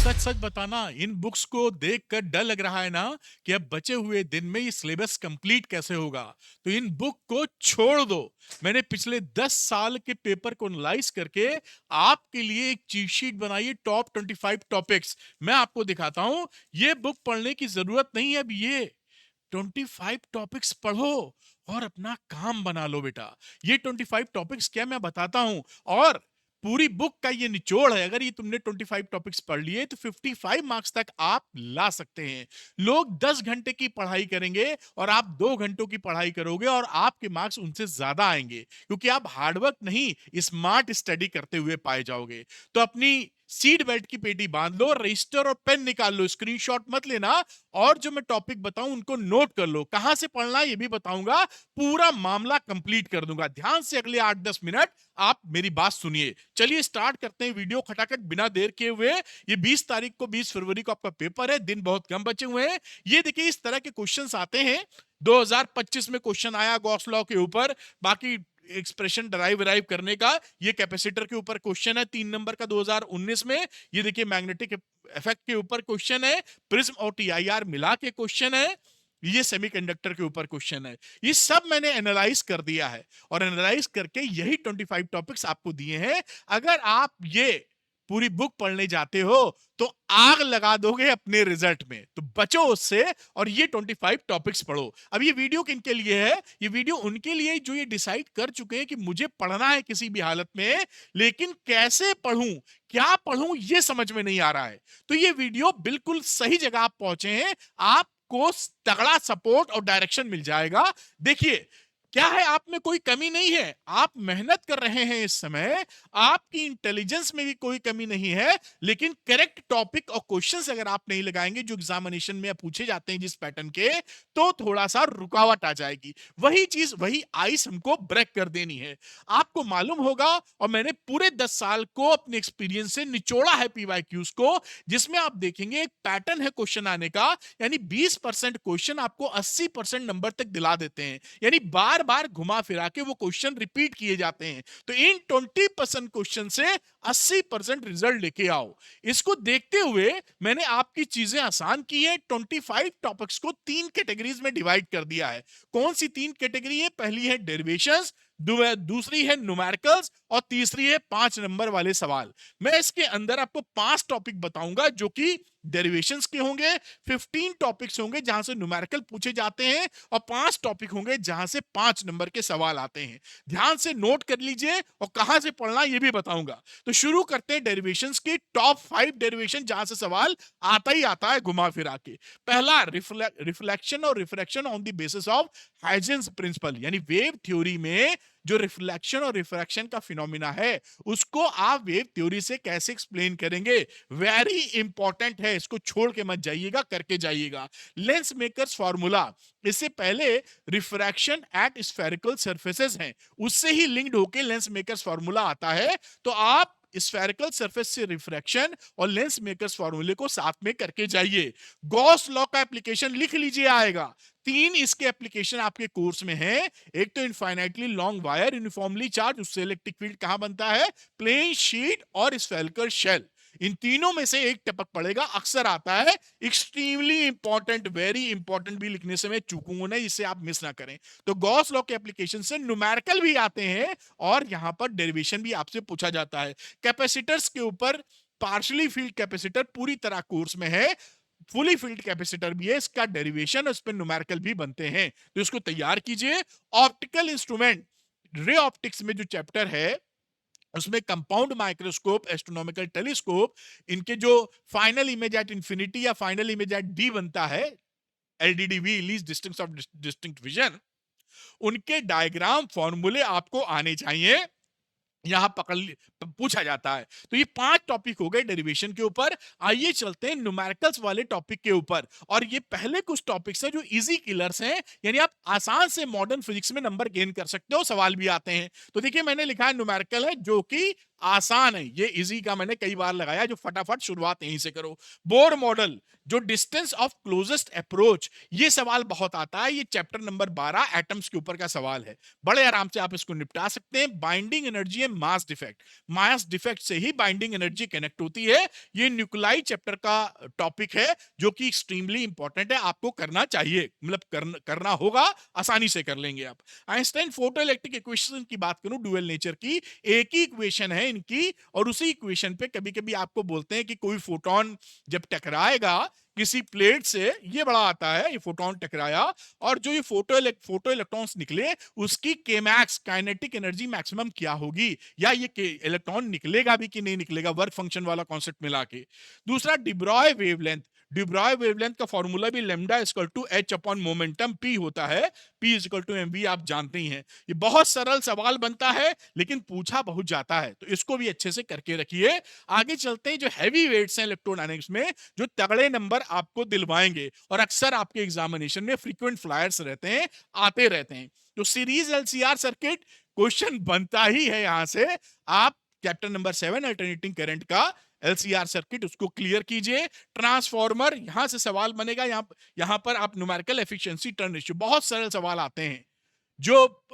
सच सच बताना, इन बुक्स को देखकर डर लग रहा है ना कि अब बचे हुए दिन में ये सिलेबस कंप्लीट कैसे होगा। तो इन बुक को छोड़ दो। मैंने पिछले 10 साल के पेपर को एनालाइज करके आपके लिए एक चीट शीट बनाई है, टॉप 25 टॉपिक्स। मैं आपको दिखाता हूं। ये बुक पढ़ने की जरूरत नहीं है। अब ये 25 टॉपिक्स पढ़ो और अपना काम बना लो बेटा। ये 25 टॉपिक्स क्या, मैं बताता हूं। और पूरी बुक का ये निचोड़ है। अगर ये तुमने 25 टॉपिक्स पढ़ लिए तो 55 मार्क्स तक आप ला सकते हैं। लोग 10 घंटे की पढ़ाई करेंगे और आप 2 घंटों की पढ़ाई करोगे और आपके मार्क्स उनसे ज्यादा आएंगे, क्योंकि आप हार्डवर्क नहीं स्मार्ट स्टडी करते हुए पाए जाओगे। तो अपनी सीट बेल्ट की पेटी बांध लो, रजिस्टर और पेन निकाल लो, स्क्रीनशॉट मत लेना। और जो मैं टॉपिक बताऊं उनको नोट कर लो। कहां से पढ़ना ये भी बताऊंगा। पूरा मामला कंप्लीट कर दूंगा। ध्यान से अगले 8-10 मिनट आप मेरी बात सुनिए। चलिए स्टार्ट करते हैं वीडियो खटाखट बिना देर के हुए। ये 20 तारीख को 20 फरवरी को आपका पेपर है। दिन बहुत कम बचे हुए हैं। ये देखिए इस तरह के क्वेश्चंस आते हैं। 2025 में क्वेश्चन आया गॉस लॉ के ऊपर। बाकी एक्सप्रेशन डराइव करने का ये कैपेसिटर के ऊपर क्वेश्चन है 3 नंबर का 2019 में। ये देखिए मैग्नेटिक इफेक्ट के ऊपर क्वेश्चन है। प्रिज्म और टीआईआर मिला के क्वेश्चन है। ये सेमीकंडक्टर के ऊपर क्वेश्चन है। ये सब मैंने एनालाइज कर दिया है और एनालाइज करके यही 25 टॉपिक्स आपको दिए हैं। अगर आप ये पूरी बुक पढ़ने जाते हो तो आग लगा दोगे अपने रिजल्ट में। तो बचो उससे और ये 25 टॉपिक्स पढ़ो। अब ये वीडियो किनके लिए है? ये वीडियो उनके लिए जो ये डिसाइड कर चुके हैं कि मुझे पढ़ना है किसी भी हालत में, लेकिन कैसे पढ़ूं, क्या पढ़ूं ये समझ में नहीं आ रहा है। तो ये वीडियो बिल्कुल सही जगह आप पहुंचे हैं। आपको तगड़ा सपोर्ट और डायरेक्शन मिल जाएगा। देखिए क्या है, आप में कोई कमी नहीं है। आप मेहनत कर रहे हैं इस समय। आपकी इंटेलिजेंस में भी कोई कमी नहीं है, लेकिन करेक्ट टॉपिक और क्वेश्चंस अगर आप नहीं लगाएंगे जो एग्जामिनेशन में पूछे जाते हैं जिस पैटर्न के, तो थोड़ा सा रुकावट आ जाएगी। वही चीज, वही आइस हमको ब्रेक कर देनी है। आपको मालूम होगा, और मैंने पूरे 10 साल को अपने एक्सपीरियंस से निचोड़ा है पीवाईक्यूज को, जिसमें आप देखेंगे एक पैटर्न है क्वेश्चन आने का। यानी 20% क्वेश्चन आपको 80% नंबर तक दिला देते हैं। यानी बार बार घुमा फिरा के वो क्वेश्चन रिपीट किए जाते हैं। तो इन 20% क्वेश्चन से 80% रिजल्ट लेके आओ। इसको देखते हुए मैंने आपकी चीजें आसान की है। 25 टॉपिक्स को 3 कैटेगरीज में डिवाइड कर दिया है। कौन सी 3 कैटेगरी है? पहली है डेरिवेशंस, दूसरी है न्यूमेरिकल्स और तीसरी है 5 नंबर वाले सवाल। मैं इसके अंदर आपको 5 टॉपिक बताऊंगा जो कि डेरिवेशंस के होंगे। 15 टॉपिक्स होंगे जहां से न्यूमेरिकल पूछे जाते हैं और 5 टॉपिक होंगे जहां से 5 नंबर के सवाल आते हैं। ध्यान से नोट कर लीजिए और कहां से पढ़ना ये भी बताऊंगा। तो शुरू करते हैं डेरिवेशंस की। टॉप 5 डेरिवेशन जहां से सवाल आता ही आता है घुमा फिरा के। पहला, रिफ्लेक्शन और refraction on the basis of Huygens principle. यानी वेव थ्योरी में जो रिफ्लेक्शन और रिफ्रैक्शन का फिनोमिना है उसको आप वेव थ्योरी से कैसे एक्सप्लेन करेंगे? वेरी इंपॉर्टेंट है। इसको छोड़ के मत जाइएगा, करके जाइएगा। लेंस मेकर्स फॉर्मूला, इससे पहले रिफ्रैक्शन एट स्फेरिकल सरफेसेस हैं, उससे ही लिंक्ड होके लेंस मेकर्स फॉर्मूला आता है। तो आप स्फेरिकल सरफेस से रिफ्रैक्शन और लेंस मेकर्स फॉर्मूले को साथ में करके जाइए। गॉस लॉ का एप्लीकेशन लिख लीजिए आएगा। 3 इसके एप्लीकेशन आपके कोर्स में है। एक तो infinitely long wire uniformly charge, उससे इलेक्ट्रिक फील्ड कहां बनता है? प्लेन शीट और स्फेरिकल शेल। इन तीनों में से एक टपक पड़ेगा, अक्सर आता है। एक्सट्रीमली इंपॉर्टेंट, वेरी इंपॉर्टेंट भी लिखने से मैं चूकूंगा नहीं, इसे आप मिस ना करें। तो गॉस लॉ के एप्लीकेशन से न्यूमेरिकल भी आते हैं और यहां पर डेरिवेशन भी आपसे पूछा जाता है। कैपेसिटर्स के ऊपर पार्शियली फील्ड कैपेसिटर पूरी तरह कोर्स में है। फुली फील्ड कैपेसिटर भी है, इसका डेरिवेशन, उस पर न्यूमेरिकल भी बनते हैं। तो इसको तैयार कीजिए। ऑप्टिकल इंस्ट्रूमेंट, रे ऑप्टिक्स में जो चैप्टर है उसमें कंपाउंड माइक्रोस्कोप, एस्ट्रोनॉमिकल टेलीस्कोप, इनके जो फाइनल इमेज एट इंफिनिटी या फाइनल इमेज एट डी बनता है, LDDV, least distance of distinct vision, उनके डायग्राम फॉर्मूले आपको आने चाहिए। यहां पूछा जाता है। तो ये 5 टॉपिक हो गए डेरिवेशन के ऊपर। आइए चलते हैं न्यूमेरिकल्स वाले टॉपिक के ऊपर। और ये पहले कुछ टॉपिक्स हैं जो इजी किलर्स हैं, यानी आप आसान से मॉडर्न फिजिक्स में नंबर गेन कर सकते हो, सवाल भी आते हैं। तो देखिए मैंने लिखा है न्यूमेरिकल है जो कि आसान है। ये इजी का मैंने कई बार लगाया, जो फटाफट शुरुआत यहीं से करो। बोर मॉडल, जो डिस्टेंस ऑफ क्लोजेस्ट अप्रोच, ये सवाल बहुत आता है। ये चैप्टर नंबर 12 एटम्स के ऊपर का सवाल है। बड़े आराम से आप इसको निपटा सकते हैं। Binding energy and mass defect. Mass defect से ही बाइंडिंग एनर्जी कनेक्ट होती है। ये न्यूक्लियाई चैप्टर का टॉपिक है जो कि एक्सट्रीमली इंपॉर्टेंट है, आपको करना चाहिए, मतलब करना होगा, आसानी से कर लेंगे आप। आइंस्टाइन फोटो इलेक्ट्रिक इक्वेशन की बात करूं, डुअल नेचर की, एक ही इक्वेशन है इनकी, और उसी इक्वेशन पे कभी कभी आपको बोलते हैं कि कोई फोटोन जब टकराएगा किसी प्लेट से, ये बड़ा आता है, ये फोटोन टकराया और जो ये फोटो इलेक्ट्रॉन्स निकले उसकी केमैक्स काइनेटिक एनर्जी मैक्सिमम क्या होगी, या ये इलेक्ट्रॉन निकलेगा भी कि नहीं निकलेगा, वर्क फंक्शन वाला कॉन्सेप्ट मिला के। दूसरा डिब्रॉय वेवलेंथ। डिब्रॉय वेवलेंथ का फॉर्मूला भी lambda equal to h upon momentum p होता है, p equal to m v, आप जानते ही हैं। ये बहुत सरल सवाल बनता है लेकिन पूछा बहुत जाता है, तो इसको भी अच्छे से करके रखिए। आगे चलते हैं, जो हैवी वेट्स हैं इलेक्ट्रोडायनेमिक्स में, जो तगड़े नंबर आपको दिलवाएंगे और अक्सर आपके एग्जामिनेशन में फ्रीक्वेंट फ्लायर्स रहते हैं, आते रहते हैं। तो सीरीज एलसीआर सर्किट क्वेश्चन बनता ही है यहां से। आप चैप्टर नंबर 7 अल्टरनेटिंग करंट का एलसीआर सर्किट उसको क्लियर कीजिए। ट्रांसफॉर्मर, यहां से सवाल बनेगा, यहां पर आप न्यूमेरिकल एफिशिएंसी टर्न रेशियो, बहुत सरल सवाल आते हैं, जो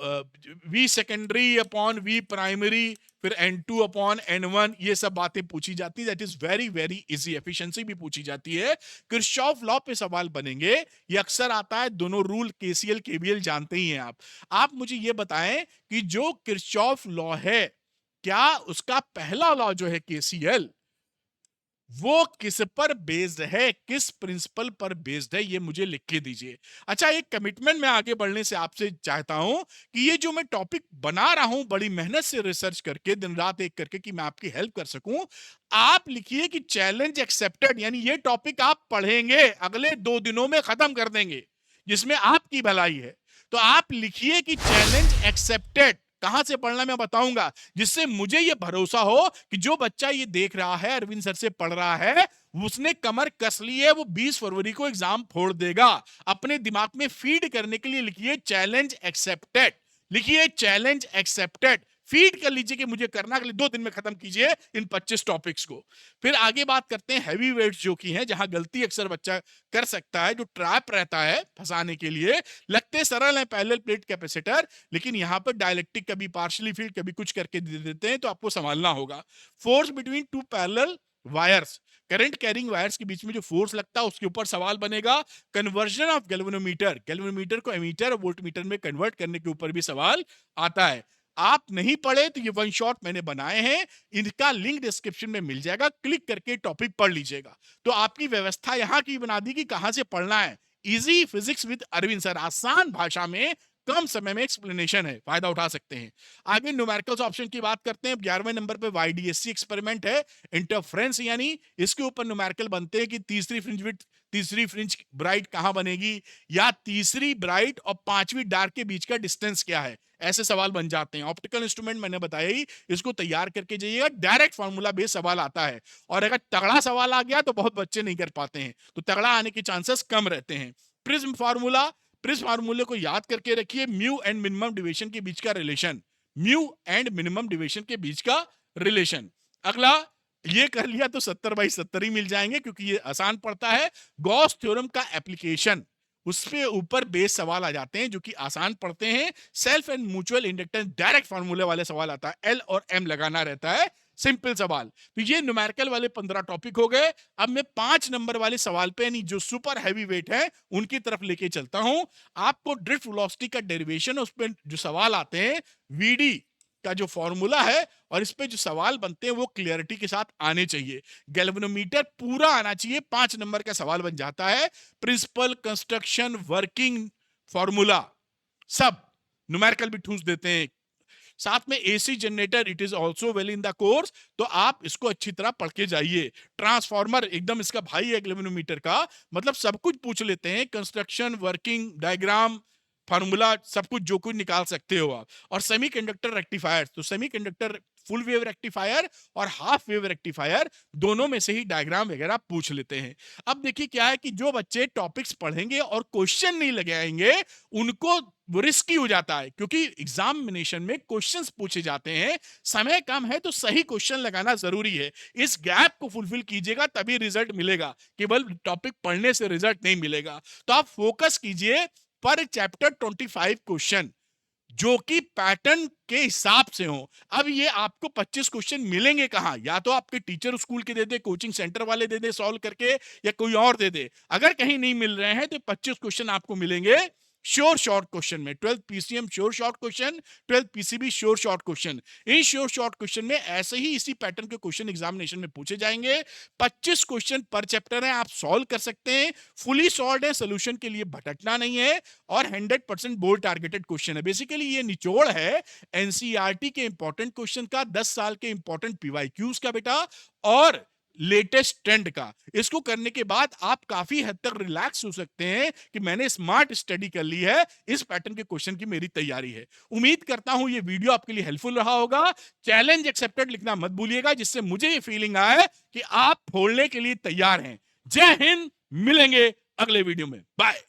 v secondary upon v primary, फिर N2 अपॉन N1, ये सब बातें पूछी जाती है। That is very very easy. Efficiency भी पूछी जाती है। किरचॉफ लॉ पे सवाल बनेंगे, ये अक्सर आता है। दोनों रूल केसीएल केवीएल जानते ही हैं आप मुझे ये बताएं कि जो किरचॉफ लॉ है, क्या उसका पहला लॉ जो है केसीएल, वो किस पर बेस्ड है, किस प्रिंसिपल पर बेस्ड है, ये मुझे लिख के दीजिए। अच्छा, एक कमिटमेंट में आगे बढ़ने से आपसे चाहता हूं कि ये जो मैं टॉपिक बना रहा हूं बड़ी मेहनत से रिसर्च करके, दिन रात एक करके, कि मैं आपकी हेल्प कर सकूं, आप लिखिए कि चैलेंज एक्सेप्टेड, यानी ये टॉपिक आप पढ़ेंगे, अगले 2 दिनों में खत्म कर देंगे, जिसमें आपकी भलाई है। तो आप लिखिए कि चैलेंज एक्सेप्टेड। कहां से पढ़ना मैं बताऊंगा, जिससे मुझे यह भरोसा हो कि जो बच्चा ये देख रहा है, अरविंद सर से पढ़ रहा है, उसने कमर कस ली है, वो 20 फरवरी को एग्जाम फोड़ देगा। अपने दिमाग में फीड करने के लिए लिखिए चैलेंज एक्सेप्टेड, लिखिए चैलेंज एक्सेप्टेड, फीड कर लीजिए कि मुझे करना, अगले 2 दिन में खत्म कीजिए इन 25 टॉपिक्स को। फिर आगे बात करते हैं हैवी वेट्स, जो की है जहां गलती अक्सर बच्चा कर सकता है, जो ट्रैप रहता है फंसाने के लिए। लगते सरल है पैरेलल प्लेट कैपेसिटर, लेकिन यहां पर डायलेक्ट्रिक कभी पार्शियली फील्ड कभी कुछ करके दे देते हैं, तो आपको संभालना होगा। Force between 2 parallel wires, current carrying wires के बीच में जो फोर्स लगता है उसके ऊपर सवाल बनेगा। कन्वर्जन ऑफ गैल्वेनोमीटर, गैल्वेनोमीटर को एमीटर और वोल्टमीटर में कन्वर्ट करने के ऊपर भी सवाल आता है। आप नहीं पढ़े तो ये वन शॉट मैंने बनाए हैं, इनका लिंक डिस्क्रिप्शन में मिल जाएगा, क्लिक करके टॉपिक पढ़ लीजिएगा। तो आपकी व्यवस्था यहां की बना दी कि कहां से पढ़ना है। Easy physics with Arvind sir, आसान भाषा में कम समय में एक्सप्लेनेशन है, फायदा उठा सकते हैं। आगे न्यूमेरिकल्स ऑप्शन की बात करते हैं। 11वें नंबर पे YDSC एक्सपेरिमेंट है, इंटरफ्रेंस, यानी इसके ऊपर न्यूमेरिकल बनते हैं कि तीसरी फ्रिंज विड्थ, तीसरी फ्रिंज ब्राइट कहां बनेगी, या तीसरी ब्राइट और 5वीं डार्क के बीच का डिस्टेंस क्या है, ऐसे सवाल बन जाते हैं। ऑप्टिकल इंस्ट्रूमेंट मैंने बताया ही, इसको तैयार करके जाइएगा, डायरेक्ट फार्मूला बेस्ड सवाल आता है। और अगर तगड़ा सवाल आ गया तो बहुत बच्चे नहीं कर पाते हैं, तो तगड़ा आने के चांसेस कम रहते हैं। प्रिज्म फार्मूला, प्रिज्म फार्मूले को याद करके रखिए, म्यू एंड मिनिमम डिविएशन के बीच का relation, mu and minimum deviation के बीच का रिलेशन। अगला, ये कर लिया तो 70/70 ही मिल जाएंगे, क्योंकि ये आसान पड़ता है। गॉस थ्योरम का एप्लीकेशन, उस पे ऊपर बेस सवाल आ जाते हैं जो कि आसान पड़ते हैं। Self and mutual inductance, direct फार्मूले वाले सवाल आता है, एल और एम लगाना रहता है, सिंपल सवाल। तो ये न्यूमेरिकल वाले 15 टॉपिक हो गए। अब मैं 5 नंबर वाले सवाल पे, यानी जो सुपर हैवी वेट है, उनकी तरफ लेके चलता हूं। आपको ड्रिफ्ट वेलोसिटी का डेरिवेशन, उस पर जो सवाल आते हैं, वीडी का जो फॉर्मूला है और इस पे जो सवाल बनते हैं वो क्लियरिटी के साथ आने चाहिए। गैल्वेनोमीटर पूरा आना चाहिए, 5 नंबर का सवाल बन जाता है। प्रिंसिपल, कंस्ट्रक्शन, वर्किंग फॉर्मूला, सब न्यूमेरिकल भी ठूस देते हैं। साथ में AC generator, it is also well in the course, तो आप इसको अच्छी तरह पढ़ के जाइए। ट्रांसफॉर्मर एकदम इसका भाई है गैल्वेनोमीटर का, मतलब सब कुछ पूछ लेते हैं, कंस्ट्रक्शन, वर्किंग डायग्राम, फार्मूला, सब कुछ जो कुछ निकाल सकते हो आप। और सेमीकंडक्टर रेक्टिफायर, तो सेमीकंडक्टर फुल वेव रेक्टिफायर और हाफ वेव रेक्टिफायर, दोनों में से ही डायग्राम वगैरह पूछ लेते हैं। अब देखिए क्या है कि जो बच्चे टॉपिक्स पढ़ेंगे और क्वेश्चन नहीं लगाएंगे, उनको रिस्की हो जाता है, क्योंकि एग्जामिनेशन में क्वेश्चंस पूछे जाते हैं, समय कम है, तो सही क्वेश्चन लगाना जरूरी है। इस गैप को फुलफिल कीजिएगा तभी रिजल्ट मिलेगा, केवल टॉपिक पढ़ने से रिजल्ट नहीं मिलेगा। तो आप फोकस कीजिए, पर चैप्टर 25 क्वेश्चन, जो कि पैटर्न के हिसाब से हो। अब ये आपको 25 क्वेश्चन मिलेंगे कहां? या तो आपके टीचर स्कूल के दे दे, कोचिंग सेंटर वाले दे दे सॉल्व करके, या कोई और दे दे। अगर कहीं नहीं मिल रहे हैं तो 25 क्वेश्चन आपको मिलेंगे श्योर शॉर्ट क्वेश्चन में। 12 PCM sure short question, 12 PCB sure short question. इन श्योर शॉर्ट क्वेश्चन में ऐसे ही इसी पैटर्न के क्वेश्चन एग्जामिनेशन में पूछे जाएंगे। 25 क्वेश्चन पर चैप्टर है, आप सॉल्व कर सकते हैं, फुली सॉल्व है, सोल्यूशन के लिए भटकना नहीं है, और 100% बोर्ड टारगेटेड क्वेश्चन है। बेसिकली ये निचोड़ है एनसीईआरटी के इंपॉर्टेंट क्वेश्चन का, 10 साल के इंपॉर्टेंट पीवाईक्यूज का बेटा, और लेटेस्ट ट्रेंड का। इसको करने के बाद आप काफी हद तक रिलैक्स हो सकते हैं कि मैंने स्मार्ट स्टडी कर ली है, इस पैटर्न के क्वेश्चन की मेरी तैयारी है। उम्मीद करता हूं ये वीडियो आपके लिए हेल्पफुल रहा होगा। चैलेंज एक्सेप्टेड लिखना मत भूलिएगा, जिससे मुझे ये फीलिंग आए कि आप फोड़ने के लिए तैयार हैं। जय हिंद, मिलेंगे अगले वीडियो में, बाय।